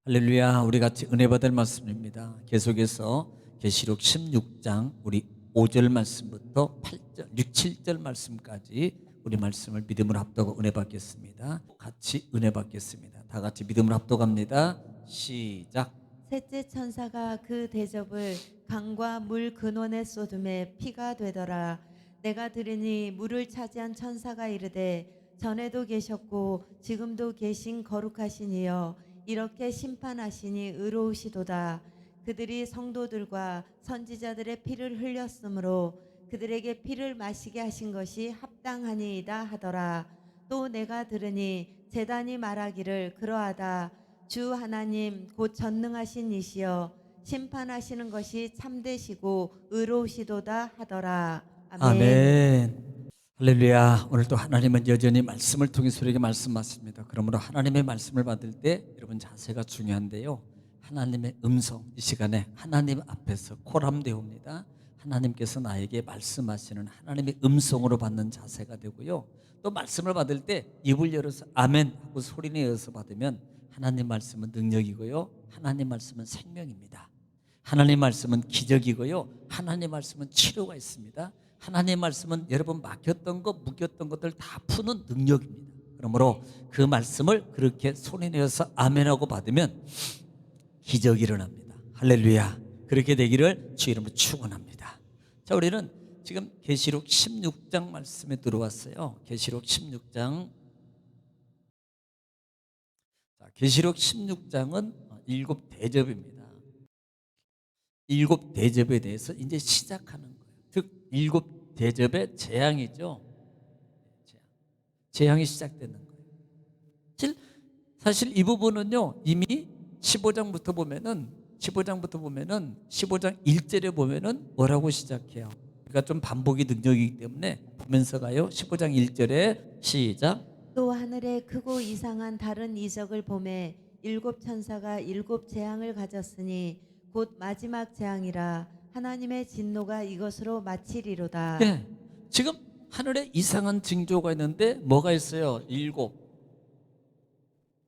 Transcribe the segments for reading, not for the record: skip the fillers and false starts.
할렐루야. 우리 같이 은혜 받을 말씀입니다. 계속해서 계시록 16장 우리 5절 말씀부터 8절, 6, 7절 말씀까지 우리 말씀을 믿음으로 합독하고 은혜 받겠습니다. 같이 은혜 받겠습니다. 다 같이 믿음으로 합독합니다. 시작. 셋째 천사가 그 대접을 강과 물 근원에 쏟음에 피가 되더라. 내가 들으니 물을 차지한 천사가 이르되 전에도 계셨고 지금도 계신 거룩하신 이여 이렇게 심판하시니 의로우시도다. 그들이 성도들과 선지자들의 피를 흘렸으므로 그들에게 피를 마시게 하신 것이 합당하니이다 하더라. 또 내가 들으니 제단이 말하기를 그러하다. 주 하나님 곧 전능하신 이시여 심판하시는 것이 참되시고 의로우시도다 하더라. 아멘. 아멘. 할렐루야. 오늘도 하나님은 여전히 말씀을 통해서 우리에게 말씀하십니다. 그러므로 하나님의 말씀을 받을 때 여러분 자세가 중요한데요. 하나님의 음성, 이 시간에 하나님 앞에서 코람되옵니다. 하나님께서 나에게 말씀하시는 하나님의 음성으로 받는 자세가 되고요. 또 말씀을 받을 때 입을 열어서 아멘 하고 소리내어서 받으면 하나님 말씀은 능력이고요. 하나님 말씀은 생명입니다. 하나님 말씀은 기적이고요. 하나님 말씀은 치료가 있습니다. 하나님 말씀은 여러분 막혔던 것, 묶였던 것들 다 푸는 능력입니다. 그러므로 그 말씀을 그렇게 소리내어서 아멘하고 받으면 기적이 일어납니다. 할렐루야. 그렇게 되기를 주 이름으로 축원합니다. 자, 우리는 지금 계시록 16장 말씀에 들어왔어요. 계시록 16장. 자, 계시록 16장은 일곱 대접입니다. 일곱 대접에 대해서 이제 시작하는 거예요. 즉 일곱 대접의 재앙이죠. 재앙이 시작되는 거예요. 사실 이 부분은요 이미 15장부터 보면은 15장 1절에 보면은 뭐라고 시작해요. 그러니까 좀 반복이 능력이기 때문에 보면서 가요. 15장 1절에 시작. 또 하늘에 크고 이상한 다른 이적을 보매 일곱 천사가 일곱 재앙을 가졌으니 곧 마지막 재앙이라 하나님의 진노가 이것으로 마치리로다. 예, 지금 하늘에 이상한 징조가 있는데 뭐가 있어요? 일곱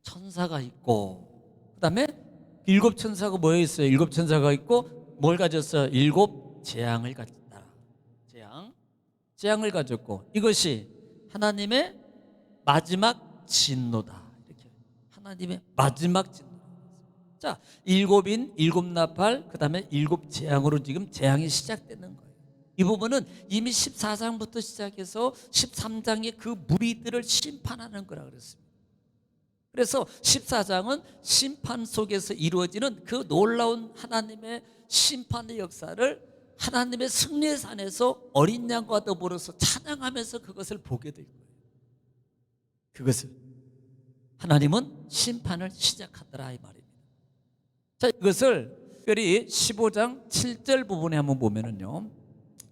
천사가 있고, 그 다음에 일곱 천사가 뭐에 있어요? 일곱 천사가 있고 뭘 가졌어요? 일곱 재앙을 가졌다. 재앙을 가졌고, 이것이 하나님의 마지막 진노다. 이렇게 하나님의 마지막 진노. 자, 일곱인 일곱 나팔, 그 다음에 일곱 재앙으로 지금 재앙이 시작되는 거예요. 이 부분은 이미 14장부터 시작해서 13장에 그 무리들을 심판하는 거라 그랬습니다. 그래서 14장은 심판 속에서 이루어지는 그 놀라운 하나님의 심판의 역사를 하나님의 승리의 산에서 어린 양과 더불어서 찬양하면서 그것을 보게 될 거예요. 그것을 하나님은 심판을 시작하더라 이 말입니다. 자, 이것을 특별히 15장 7절 부분에 한번 보면은요.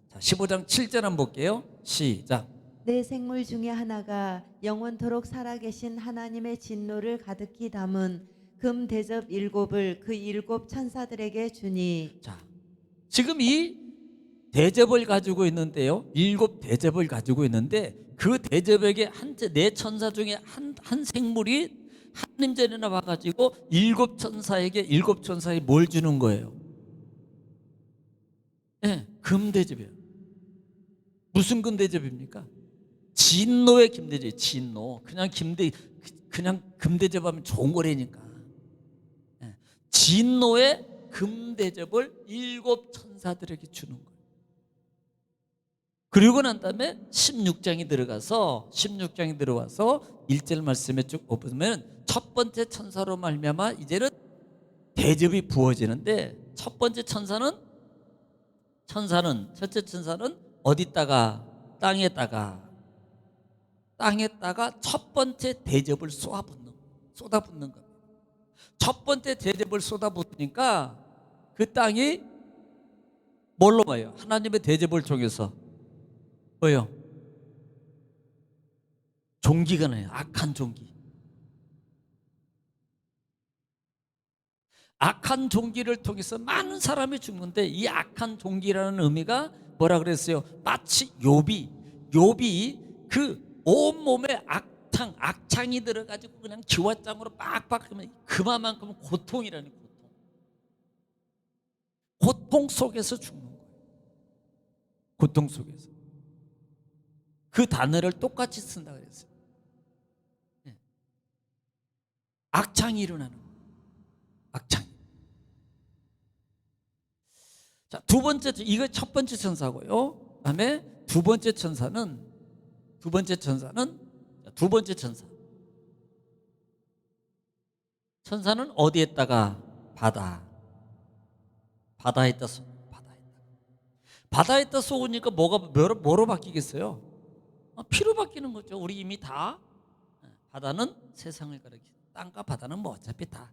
자, 15장 7절 한번 볼게요. 시작. 내 생물 중에 하나가 영원토록 살아계신 하나님의 진노를 가득히 담은 금 대접 일곱을 그 일곱 천사들에게 주니. 자, 지금 이 대접을 가지고 있는데요. 일곱 대접을 가지고 있는데 그 대접에게 네 천사 중에 한 생물이 하나님 전에 나와가지고 일곱 천사에 뭘 주는 거예요? 네, 금 대접이에요. 무슨 금 대접입니까? 진노의 김대접. 진노. 그냥 금대접하면 좋은 거라니까. 네, 진노의 금대접을 일곱 천사들에게 주는 거예요. 그리고 난 다음에 16장이 들어와서 1절 말씀에 쭉 보면 첫 번째 천사로 말미암아 이제는 대접이 부어지는데, 첫 번째 첫째 천사는 어디다가 땅에다가 첫 번째 대접을 쏟아붓는 겁니다. 첫 번째 대접을 쏟아붓으니까 그 땅이 뭘로 봐요? 하나님의 대접을 통해서 뭐예요? 종기가 나요. 악한 종기. 악한 종기를 통해서 많은 사람이 죽는데, 이 악한 종기라는 의미가 뭐라 그랬어요? 마치 욥이 그 온몸에 악창이 들어가지고 그냥 기와장으로 빡빡 하면 그만큼은 고통이라는 고통. 고통 속에서 죽는 거예요. 고통 속에서. 그 단어를 똑같이 쓴다 그랬어요. 악창이 일어나는 거예요. 악창. 자, 두 번째, 이거 첫 번째 천사고요. 그다음에 두 번째 천사는 두 번째 천사. 천사는 어디에다가 바다에다 바다에다 쏘니까 뭐로 바뀌겠어요? 피로 바뀌는 거죠. 우리 이미 다 바다는 세상을 가리키는 땅과 바다는 뭐 어차피 다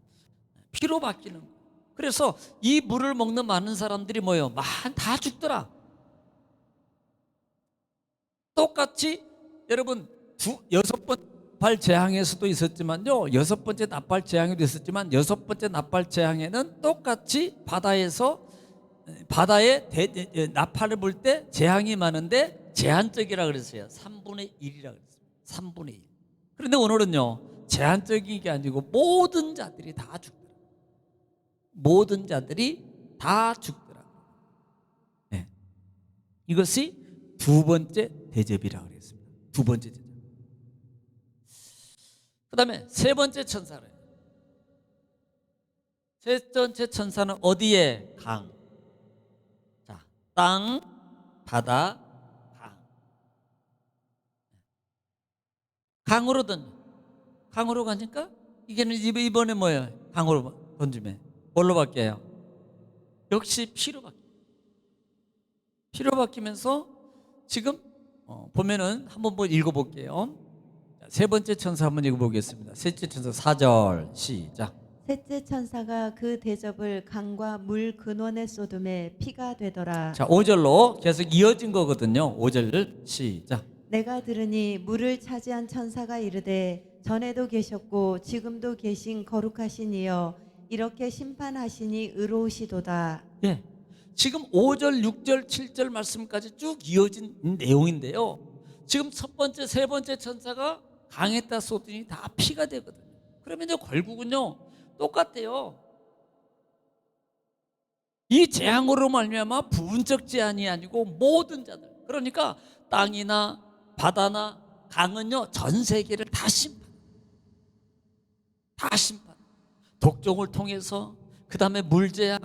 피로 바뀌는 거. 그래서 이 물을 먹는 많은 사람들이 뭐예요? 다 죽더라. 똑같이 여러분 여섯 번째 나팔 재앙에서도 있었지만요, 여섯 번째 나팔 재앙에도 있었지만 여섯 번째 나팔 재앙에는 똑같이 바다에 나팔을 불 때 재앙이 많은데 제한적이라 그랬어요. 3분의 1이라 그랬어요. 3분의 1. 그런데 오늘은요, 제한적인 게 아니고 모든 자들이 다 죽더라. 모든 자들이 다 죽더라. 네. 이것이 두 번째 대접이라 그랬습니다. 두 번째 대접. 그 다음에 세 번째 천사를. 세 번째 천사는 어디에? 강. 자, 땅, 바다, 강. 강으로 가니까 이번에 뭐예요? 강으로 던지면 뭘로 바뀌어요? 역시 피로 바뀌어요. 피로 바뀌면서 지금 보면은 한번 읽어볼게요. 세 번째 천사 한번 읽어보겠습니다. 셋째 천사 4절 시작. 셋째 천사가 그 대접을 강과 물 근원에 쏟음에 피가 되더라. 자, 5절로 계속 이어진 거거든요. 5절 시작. 내가 들으니 물을 차지한 천사가 이르되 전에도 계셨고 지금도 계신 거룩하신 이여 이렇게 심판하시니 의로우시도다. 예. 지금 5절, 6절, 7절 말씀까지 쭉 이어진 내용인데요. 지금 첫 번째, 세 번째 천사가 강에다 쏟으니 다 피가 되거든요. 그러면 이제 결국은요 똑같아요. 이 재앙으로 말미암아 부분적 재앙이 아니고 모든 자들, 그러니까 땅이나 바다나 강은요 전 세계를 다 심판. 독종을 통해서, 그 다음에 물재앙,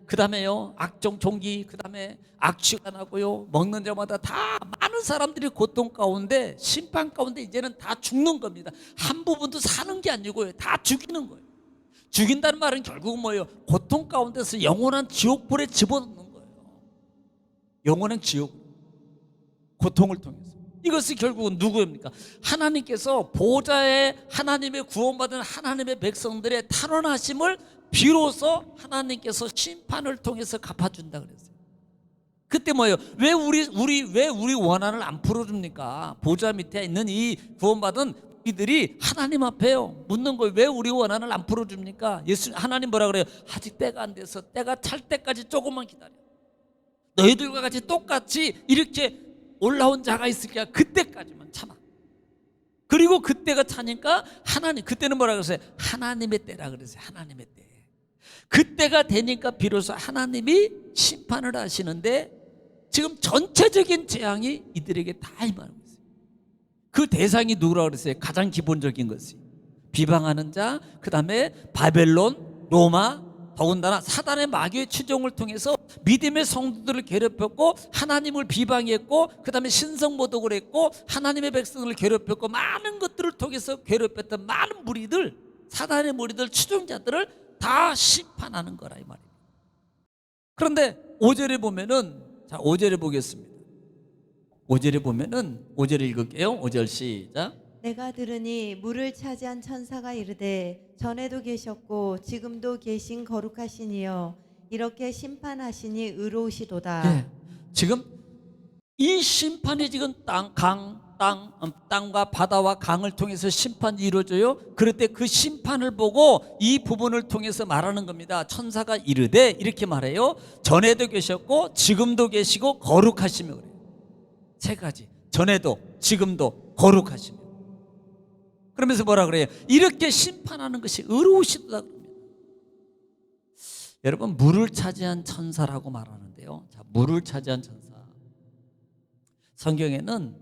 그 다음에요 악종 종기, 그 다음에 악취가 나고요, 먹는 데마다 다 많은 사람들이 고통 가운데, 심판 가운데 이제는 다 죽는 겁니다. 한 부분도 사는 게 아니고요, 다 죽이는 거예요. 죽인다는 말은 결국은 뭐예요? 고통 가운데서 영원한 지옥불에 집어넣는 거예요. 영원한 지옥, 고통을 통해서. 이것이 결국은 누구입니까? 하나님께서 보좌에 하나님의 구원받은 하나님의 백성들의 탈원하심을 비로소 하나님께서 심판을 통해서 갚아준다 그랬어요. 그때 뭐예요? 왜 우리 원한을 안 풀어줍니까? 보좌 밑에 있는 이 구원받은 이들이 하나님 앞에요 묻는 거예요. 왜 우리 원한을 안 풀어줍니까? 하나님 뭐라 그래요? 아직 때가 안 돼서, 때가 찰 때까지 조금만 기다려. 너희들과 같이 똑같이 이렇게 올라온 자가 있을 거야. 그때까지만 참아. 그리고 그때가 차니까 하나님, 그때는 뭐라 그랬어요? 하나님의 때라 그랬어요. 하나님의 때. 그때가 되니까 비로소 하나님이 심판을 하시는데, 지금 전체적인 재앙이 이들에게 다 임하는 거예요. 그 대상이 누구라고 그랬어요? 가장 기본적인 것이 비방하는 자, 그 다음에 바벨론, 로마, 더군다나 사단의 마귀의 추종을 통해서 믿음의 성도들을 괴롭혔고 하나님을 비방했고, 그 다음에 신성모독을 했고 하나님의 백성을 괴롭혔고, 많은 것들을 통해서 괴롭혔던 많은 무리들, 사단의 무리들, 추종자들을 다 심판하는 거라 이 말입니다. 그런데 5절에 보면은, 자 5절에 보겠습니다. 5절에 보면은, 5절 읽을게요. 5절 시작. 내가 들으니 물을 차지한 천사가 이르되 전에도 계셨고 지금도 계신 거룩하신 이여 이렇게 심판하시니 의로우시도다. 예, 지금 이 심판이 지금 땅과 바다와 강을 통해서 심판이 이루어져요. 그럴 때 그 심판을 보고 이 부분을 통해서 말하는 겁니다. 천사가 이르되 이렇게 말해요. 전에도 계셨고 지금도 계시고 거룩하시며. 그래요. 세 가지. 전에도, 지금도, 거룩하시며. 그러면서 뭐라 그래요? 이렇게 심판하는 것이 의로우시다. 여러분, 물을 차지한 천사라고 말하는데요. 자, 물을 차지한 천사. 성경에는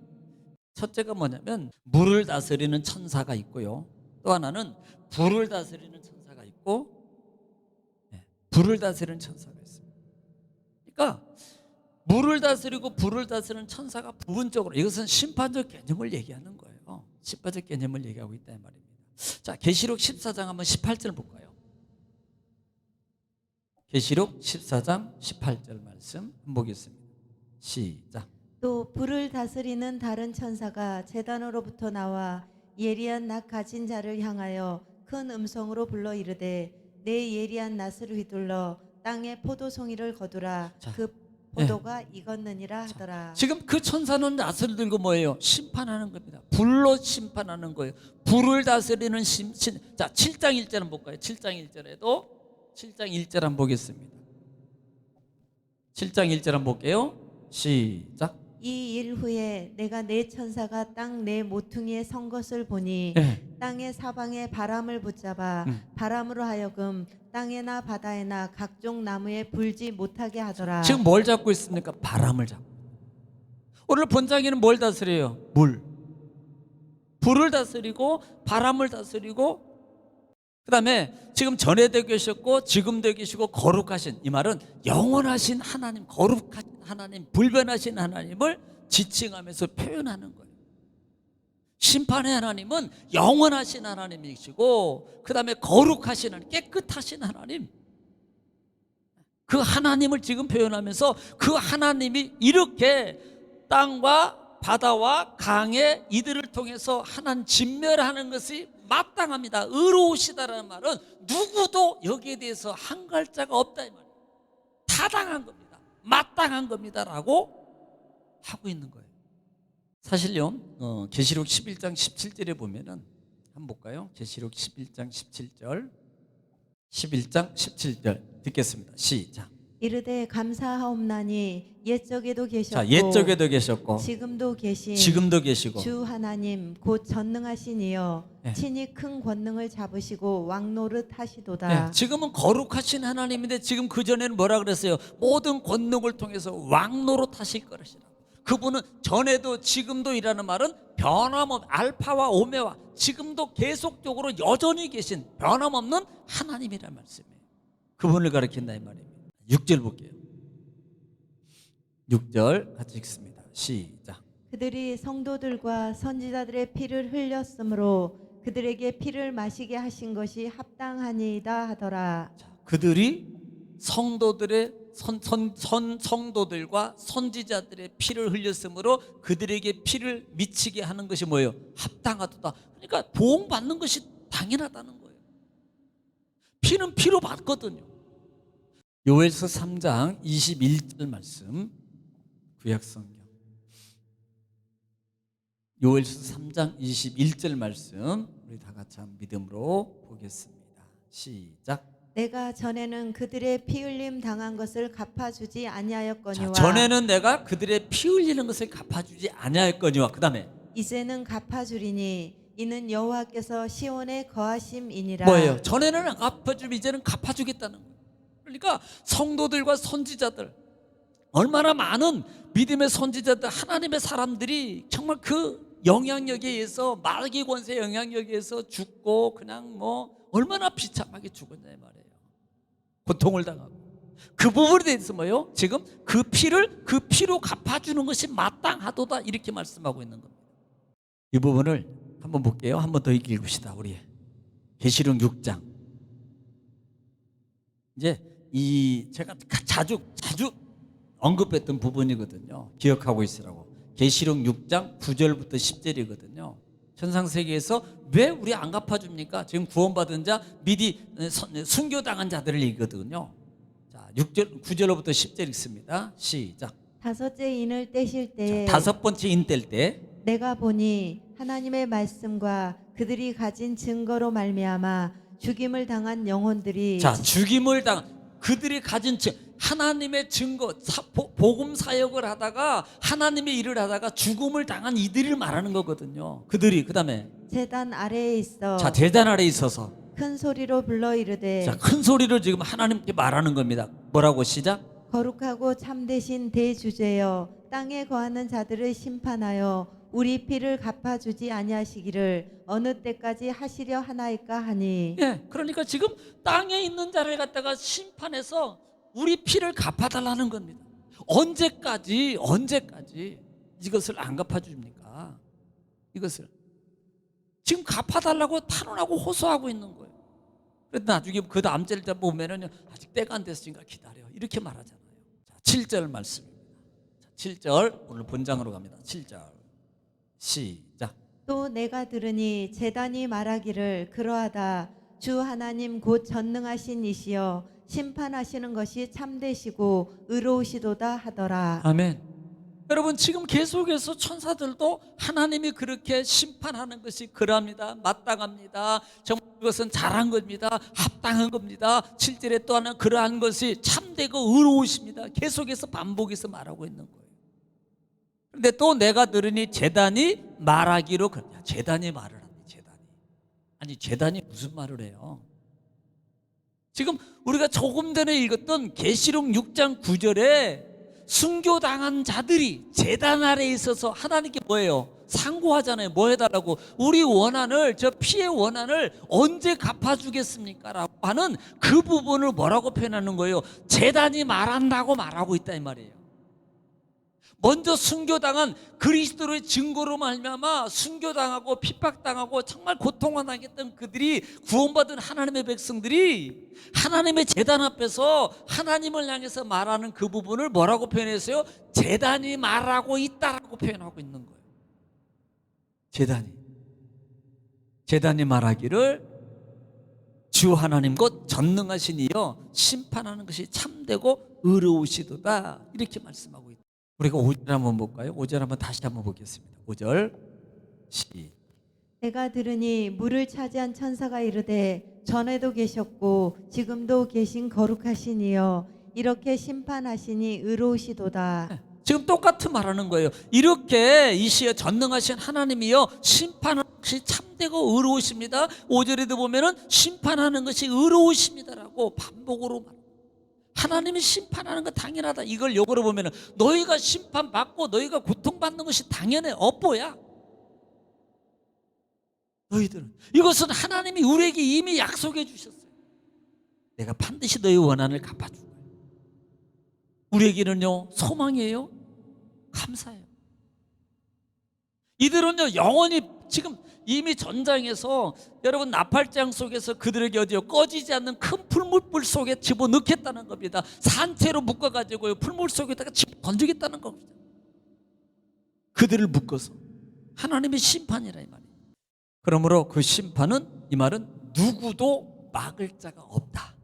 첫째가 뭐냐면 물을 다스리는 천사가 있고요. 또 하나는 불을 다스리는 천사가 있고, 불을 다스리는 천사가 있습니다. 그러니까 물을 다스리고 불을 다스리는 천사가 부분적으로, 이것은 심판적 개념을 얘기하는 거예요. 심판적 개념을 얘기하고 있다 이 말입니다. 자, 계시록 14장 한번 18절 볼까요? 계시록 14장 18절 말씀 한번 보겠습니다. 시작. 또 불을 다스리는 다른 천사가 제단으로부터 나와 예리한 낫 가진 자를 향하여 큰 음성으로 불러 이르되 내 예리한 낫을 휘둘러 땅에 포도송이를 거두라. 자, 그 포도가 익었느니라 하더라. 지금 그 천사는 낫을 들고 뭐예요? 심판하는 겁니다. 불로 심판하는 거예요. 불을 다스리는 자, 7장 1절 한번 볼까요? 7장 1절에도 7장 1절 한번 보겠습니다. 7장 1절 한번 볼게요. 시작. 이 일 후에 내가 네 천사가 땅 네 모퉁이에 선 것을 보니 땅의 사방에 바람을 붙잡아 바람으로 하여금 땅에나 바다에나 각종 나무에 불지 못하게 하더라. 지금 뭘 잡고 있습니까? 바람을 잡고. 오늘 본장에는 뭘 다스려요? 물. 불을 다스리고 바람을 다스리고, 그 다음에 지금 전에도 계셨고 지금도 계시고 거룩하신, 이 말은 영원하신 하나님, 거룩하신 하나님, 불변하신 하나님을 지칭하면서 표현하는 거예요. 심판의 하나님은 영원하신 하나님이시고, 그 다음에 거룩하신 하나님, 깨끗하신 하나님, 그 하나님을 지금 표현하면서 그 하나님이 이렇게 땅과 바다와 강에 이들을 통해서 하나님 진멸하는 것이 마땅합니다. 의로우시다라는 말은 누구도 여기에 대해서 한 갈자가 없다 이 말이에요. 타당한 겁니다. 마땅한 겁니다라고 하고 있는 거예요. 사실요, 계시록 11장 17절에 보면은 한번 볼까요? 계시록 11장 17절, 11장 17절 듣겠습니다. 시작. 이르되 감사하옵나니 옛적에도 계셨고, 자, 옛적에도 계셨고 지금도 계신 지금도 계시고 주 하나님 곧 전능하신 이여 네. 친히 큰 권능을 잡으시고 왕노릇 하시도다. 네, 지금은 거룩하신 하나님인데 지금 그전에는 뭐라 그랬어요? 모든 권능을 통해서 왕노릇 하실 것이라. 그분은 전에도 지금도 이라는 말은 변함없는 알파와 오메와, 지금도 계속적으로 여전히 계신 변함없는 하나님이라는 말씀이에요. 그분을 가리킨다 이 말입니다. 6절 볼게요. 6절 같이 읽습니다. 시작. 그들이 성도들과 선지자들의 피를 흘렸으므로 그들에게 피를 마시게 하신 것이 합당하니이다 하더라. 자, 그들이 성도들의 성도들과 선지자들의 피를 흘렸으므로 그들에게 피를 미치게 하는 것이 뭐예요? 합당하도다. 그러니까 보응받는 것이 당연하다는 거예요. 피는 피로 받거든요. 요엘서 3장 21절 말씀, 구약성경 요엘서 3장 21절 말씀 우리 다 같이 한 믿음으로 보겠습니다. 시작. 내가 전에는 그들의 피 흘림 당한 것을 갚아주지 아니하였거니와, 자, 전에는 내가 그들의 피 흘리는 것을 갚아주지 아니하였거니와, 그 다음에 이제는 갚아주리니 이는 여호와께서 시온에 거하심이니라. 뭐예요? 전에는 안 갚아주면 이제는 갚아주겠다는 거예요. 그러니까 성도들과 선지자들, 얼마나 많은 믿음의 선지자들, 하나님의 사람들이 정말 그 영향력에 의해서, 마귀 권세 영향력에 의해서 죽고 그냥 뭐 얼마나 비참하게 죽었냐 이 말이에요. 고통을 당하고. 그 부분에 대해서 뭐예요? 지금 그 피로 갚아주는 것이 마땅하도다 이렇게 말씀하고 있는 겁니다. 이 부분을 한번 볼게요. 한 번 더 읽읍시다. 우리 계시록 6장. 이제 이 제가 자주 언급했던 부분이거든요. 기억하고 있으라고. 계시록 6장 9절부터 10절이거든요. 천상세계에서 왜 우리 안 갚아줍니까? 지금 구원받은 자, 미리 순교당한 자들을 얘기거든요. 자, 9절로부터 10절 읽습니다. 시작. 다섯째 인을 떼실 때에 다섯 번째 인 뗄 때 내가 보니 하나님의 말씀과 그들이 가진 증거로 말미암아 죽임을 당한 영혼들이, 자, 죽임을 당한 그들이 가진 하나님의 증거, 복음 사역을 하다가 하나님의 일을 하다가 죽음을 당한 이들을 말하는 거거든요. 그들이 그다음에 제단 아래에 있어 자, 대단 아래 있어서 큰 소리로 불러 이르되 자, 큰 소리로 지금 하나님께 말하는 겁니다. 뭐라고 시작? 거룩하고 참되신 대주제여 땅에 거하는 자들을 심판하여 우리 피를 갚아주지 아니하시기를 어느 때까지 하시려 하나이까 하니. 예, 그러니까 지금 땅에 있는 자를 갖다가 심판해서 우리 피를 갚아달라는 겁니다. 언제까지 이것을 안 갚아줍니까? 이것을 지금 갚아달라고 탄원하고 호소하고 있는 거예요. 그래도 나중에 그 다음 절 때 보면은 아직 때가 안 됐으니까 기다려 이렇게 말하잖아요. 자, 7절 말씀입니다. 자, 7절 오늘 본장으로 갑니다. 7절 시작. 또 내가 들으니 제단이 말하기를 그러하다 주 하나님 곧 전능하신 이시여 심판하시는 것이 참되시고 의로우시도다 하더라. 아멘. 여러분 지금 계속해서 천사들도 하나님이 그렇게 심판하는 것이 그러합니다. 마땅합니다. 정말 이것은 잘한 겁니다. 합당한 겁니다. 7절에 또 하나 그러한 것이 참되고 의로우십니다. 계속해서 반복해서 말하고 있는 거예요. 그런데 또 내가 들으니 제단이 말하기로 제단이 말을 하네. 아니 제단이 무슨 말을 해요? 지금 우리가 조금 전에 읽었던 계시록 6장 9절에 순교당한 자들이 제단 아래에 있어서 하나님께 뭐예요? 상고하잖아요. 뭐 해달라고? 우리 원한을, 저 피의 원한을 언제 갚아주겠습니까? 라고 하는 그 부분을 뭐라고 표현하는 거예요? 제단이 말한다고 말하고 있다 이 말이에요. 먼저 순교당한 그리스도의 증거로 말미암아 순교당하고 핍박당하고 정말 고통을 당했던 그들이 구원받은 하나님의 백성들이 하나님의 제단 앞에서 하나님을 향해서 말하는 그 부분을 뭐라고 표현했어요? 제단이 말하고 있다라고 표현하고 있는 거예요. 제단이 말하기를 주 하나님 곧 전능하신 이여 심판하는 것이 참되고 의로우시도다 이렇게 말씀하고 있다. 우리가 5절 한번 볼까요? 5절 한번 다시 한번 보겠습니다. 5절 시. 내가 들으니 물을 차지한 천사가 이르되 전에도 계셨고 지금도 계신 거룩하신 이여 이렇게 심판하시니 의로우시도다. 지금 똑같은 말하는 거예요. 이렇게 이 시에 전능하신 하나님이여 심판하는 것이 참되고 의로우십니다. 5절에도 보면은 심판하는 것이 의로우십니다라고 반복으로 말합니다. 하나님이 심판하는 거 당연하다. 이걸 역으로 보면은 너희가 심판받고 너희가 고통받는 것이 당연해. 업보야. 너희들은 이것은 하나님이 우리에게 이미 약속해 주셨어요. 내가 반드시 너희 원한을 갚아줄 거예요. 우리에게는요 소망이에요. 감사해요. 이들은요 영원히 지금 이미 전장에서 여러분 나팔장 속에서 그들에게 어디요 꺼지지 않는 큰 풀물불 속에 집어넣겠다는 겁니다. 산채로 묶어가지고요 풀물 속에다가 집어 던지겠다는 겁니다. 그들을 묶어서 하나님의 심판이라 이 말이에요. 그러므로 그 심판은 이 말은 누구도 막을 자가 없다.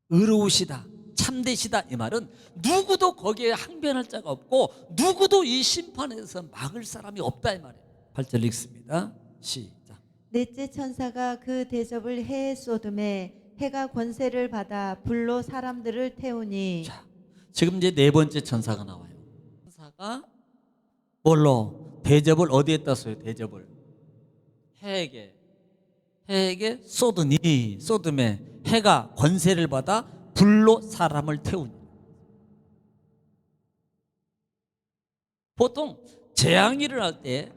의로우시다 참되시다 이 말은 누구도 거기에 항변할 자가 없고 누구도 이 심판에서 막을 사람이 없다 이 말이에요. 8절 읽습니다. 시작. 넷째 천사가 그 대접을 해에 쏟음에 해가 권세를 받아 불로 사람들을 태우니. 자, 지금 이제 네 번째 천사가 나와요. 천사가 뭘로 대접을 어디에다 써요? 대접을 해에게 쏟으니 쏟음에 해가 권세를 받아 불로 사람을 태우니. 보통 재앙이 일어날 때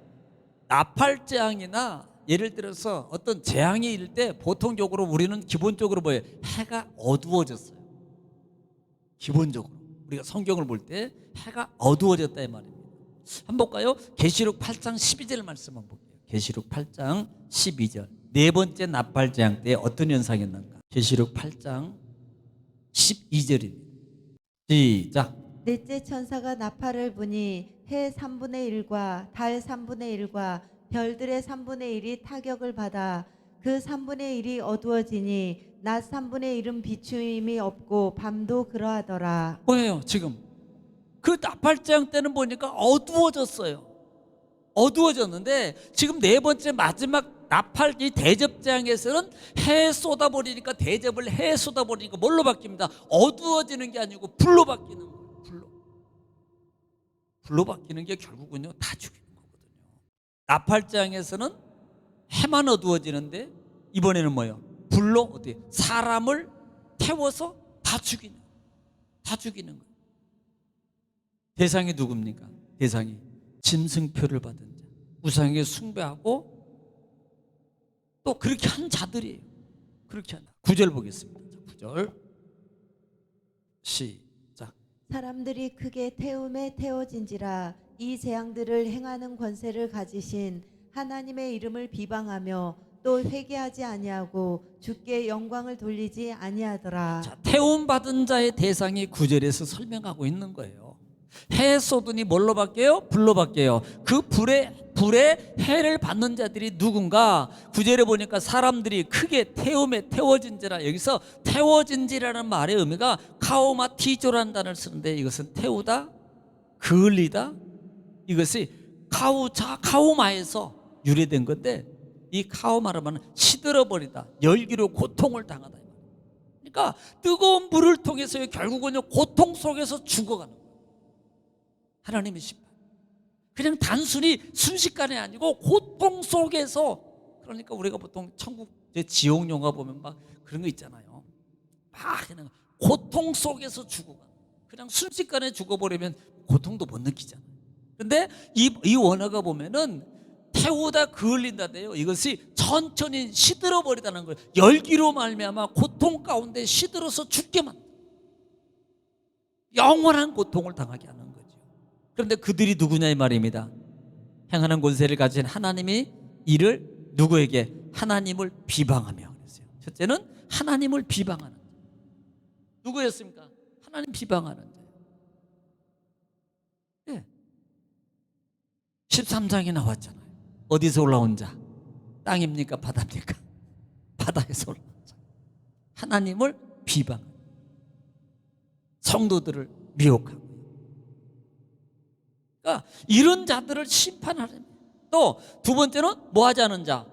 나팔재앙이나 예를 들어서 어떤 재앙이 일을 때 보통적으로 우리는 기본적으로 뭐예요? 해가 어두워졌어요. 기본적으로 우리가 성경을 볼 때 해가 어두워졌다 이 말입니다. 한번 볼까요? 계시록 8장 12절 말씀 한번 볼게요. 계시록 8장 12절 네 번째 나팔재앙 때 어떤 현상이 있는가? 계시록 8장 12절입니다. 시작. 넷째 천사가 나팔을 부니 해 3분의 1과 달 3분의 1과 별들의 3분의 1이 타격을 받아 그 3분의 1이 어두워지니 낮 3분의 1은 비추임이 없고 밤도 그러하더라. 뭐예요 지금? 그 나팔재앙 때는 보니까 어두워졌어요. 어두워졌는데 지금 네 번째 마지막 이 대접장에서는 해 쏟아버리니까, 대접을 해 쏟아버리니까 뭘로 바뀝니다? 어두워지는 게 아니고 불로 바뀌는 거예요. 불로 바뀌는 게 결국은요 다 죽이는 거거든요. 나팔장에서는 해만 어두워지는데 이번에는 뭐예요? 불로 어떻게 사람을 태워서 다 죽이는 거예요. 대상이 누굽니까? 대상이 짐승표를 받은 자, 우상에게 숭배하고 또 그렇게 한 자들이에요. 그렇게 한다. 9절 보겠습니다. 9절 시작. 사람들이 크게 태움에 태워진지라 이 재앙들을 행하는 권세를 가지신 하나님의 이름을 비방하며 또 회개하지 아니하고 주께 영광을 돌리지 아니하더라. 자, 태움 받은 자의 대상이 9절에서 설명하고 있는 거예요. 해 쏟으니 뭘로 바뀌어요? 불로 바뀌어요. 그 불에 해를 받는 자들이 누군가? 9절에 보니까 사람들이 크게 태움에 태워진지라. 여기서 태워진지라는 말의 의미가 카오마티조라는 단어를 쓰는데, 이것은 태우다, 그을리다, 이것이 카오마에서 유래된 건데, 이 카오마를 말하면 시들어버리다, 열기로 고통을 당하다. 그러니까 뜨거운 물을 통해서 결국은 고통 속에서 죽어가는 거예요. 하나님의 심판. 그냥 단순히 순식간에 아니고 고통 속에서. 그러니까 우리가 보통 천국 지옥 영화 보면 막 그런 거 있잖아요. 막 그냥 고통 속에서 죽어가. 그냥 순식간에 죽어버리면 고통도 못 느끼잖아요. 근데 이 원어가 보면은 태우다 그을린다대요. 이것이 천천히 시들어 버리다는 거예요. 열기로 말미암아 고통 가운데 시들어서 죽게 만든다. 영원한 고통을 당하게 하는 거죠. 그런데 그들이 누구냐 이 말입니다. 행하는 권세를 가진 하나님이 이를 누구에게? 하나님을 비방하며 그랬어요. 첫째는 하나님을 비방하는 자. 누구였습니까? 하나님 비방하는 자. 네. 13장에 나왔잖아요. 어디서 올라온 자? 땅입니까? 바다입니까? 바다에서 올라온 자. 하나님을 비방, 성도들을 미혹하고. 그러니까 이런 자들을 심판하는. 또 두 번째는 뭐 하지 않은 자?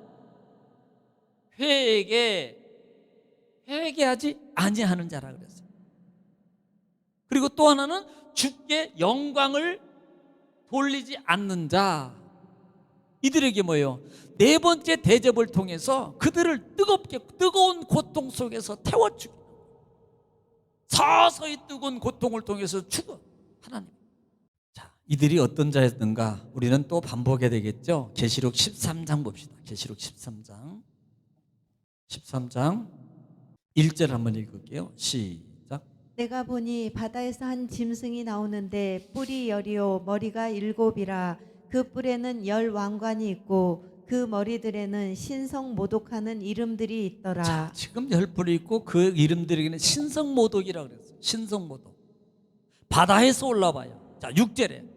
회개하지 아니하는 자라 그랬어요. 그리고 또 하나는 주께 영광을 돌리지 않는 자. 이들에게 뭐예요? 네 번째 대접을 통해서 그들을 뜨거운 고통 속에서 태워 죽여. 서서히 뜨거운 고통을 통해서 죽어. 하나님. 자, 이들이 어떤 자였는가? 우리는 또 반복해야 되겠죠. 계시록 13장 봅시다. 계시록 13장 1절 한번 읽을게요. 시작. 내가 보니 바다에서 한 짐승이 나오는데 뿔이 10이요 머리가 7이라. 그 뿔에는 10 왕관이 있고 그 머리들에는 신성모독하는 이름들이 있더라. 자, 지금 10뿔이 있고 그 이름들에게는 신성모독이라고 그랬어요. 신성모독. 바다에서 올라와요. 자, 6절에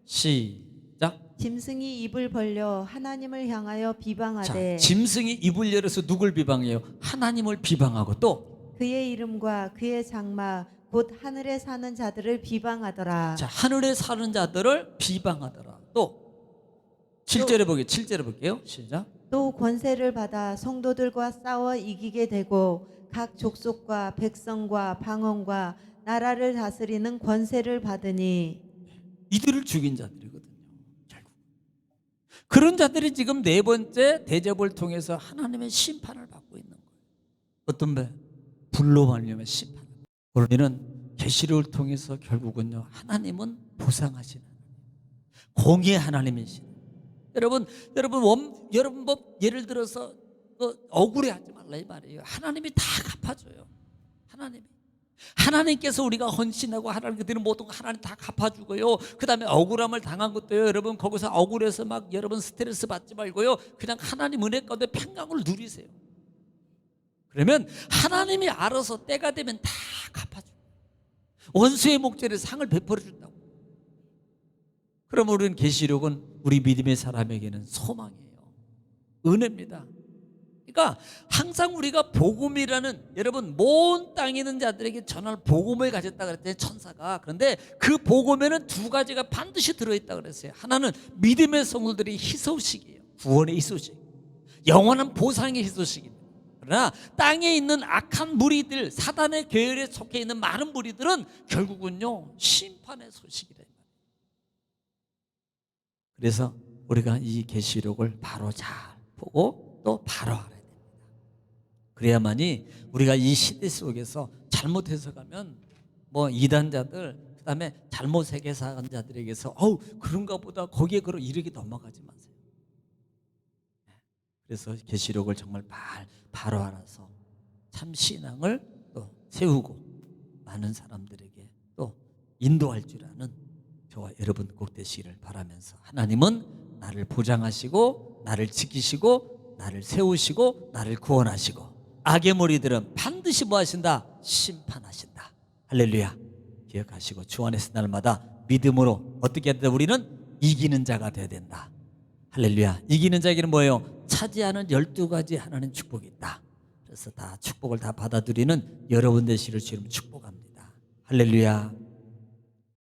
시작. 짐승이 입을 벌려 하나님을 향하여 자, 비방하되 짐승이 입을 열어서 누굴 비방해요? 하나님을 비방하고 또 그의 이름과 그의 장막 곧 하늘에 사는 자들을 비방하더라. 자, 하늘에 사는 자들을 비방하더라. 또 7절에 볼게요. 시작. 또 권세를 받아 성도들과 싸워 이기게 되고 각 족속과 백성과 방언과 나라를 다스리는 권세를 받으니. 이들을 죽인 자들이거든요. 결국 그런 자들이 지금 네 번째 대접을 통해서 하나님의 심판을 받고 있는 거예요. 어떤 배? 불로 말미암아 심판. 우리는 계시록을 통해서 결국은요, 하나님은 보상하시는 공의의 하나님이시네. 여러분 뭐 예를 들어서 억울해하지 말라 이 말이에요. 하나님이 다 갚아줘요. 하나님께서 우리가 헌신하고 하나님 그들은 모든 거 하나님 다 갚아주고요. 그 다음에 억울함을 당한 것도요. 여러분 거기서 억울해서 막 여러분 스트레스 받지 말고요. 그냥 하나님 은혜 가운데 평강을 누리세요. 그러면 하나님이 알아서 때가 되면 다 갚아줘요. 원수의 목전에 상을 베풀어 준다고. 그럼 우리는 계시록은 우리 믿음의 사람에게는 소망이에요. 은혜입니다. 그러니까 항상 우리가 복음이라는, 여러분 먼 땅에 있는 자들에게 전할 복음을 가졌다 그랬더니 천사가. 그런데 그 복음에는 두 가지가 반드시 들어있다 그랬어요. 하나는 믿음의 성도들이 희소식이에요. 구원의 희소식. 영원한 보상의 소식입니다. 그러나 땅에 있는 악한 무리들, 사단의 계열에 속해 있는 많은 무리들은 결국은요 심판의 소식이다. 그래서 우리가 이 계시록을 바로 잘 보고 또 바로 알아야 됩니다. 그래야만이 우리가 이 시대 속에서 잘못 해석하면 뭐 이단자들, 그다음에 잘못 해석한 자들에게서 그런가 보다 거기에 이렇게 넘어가지 마세요. 그래서 계시록을 정말 바로 알아서 참 신앙을 또 세우고 많은 사람들에게 또 인도할 줄 아는 저와 여러분 꼭 되시기를 바라면서, 하나님은 나를 보장하시고 나를 지키시고 나를 세우시고 나를 구원하시고 악의 무리들은 반드시 뭐 하신다? 심판하신다. 할렐루야. 기억하시고 주 안에서 날마다 믿음으로 어떻게 해야 된다? 우리는 이기는 자가 되어야 된다. 할렐루야. 이기는 자에게는 뭐예요? 차지하는 12가지 하나님 축복이 있다. 그래서 다 축복을 다 받아들이는 여러분 되시기를 주님 축복합니다. 할렐루야.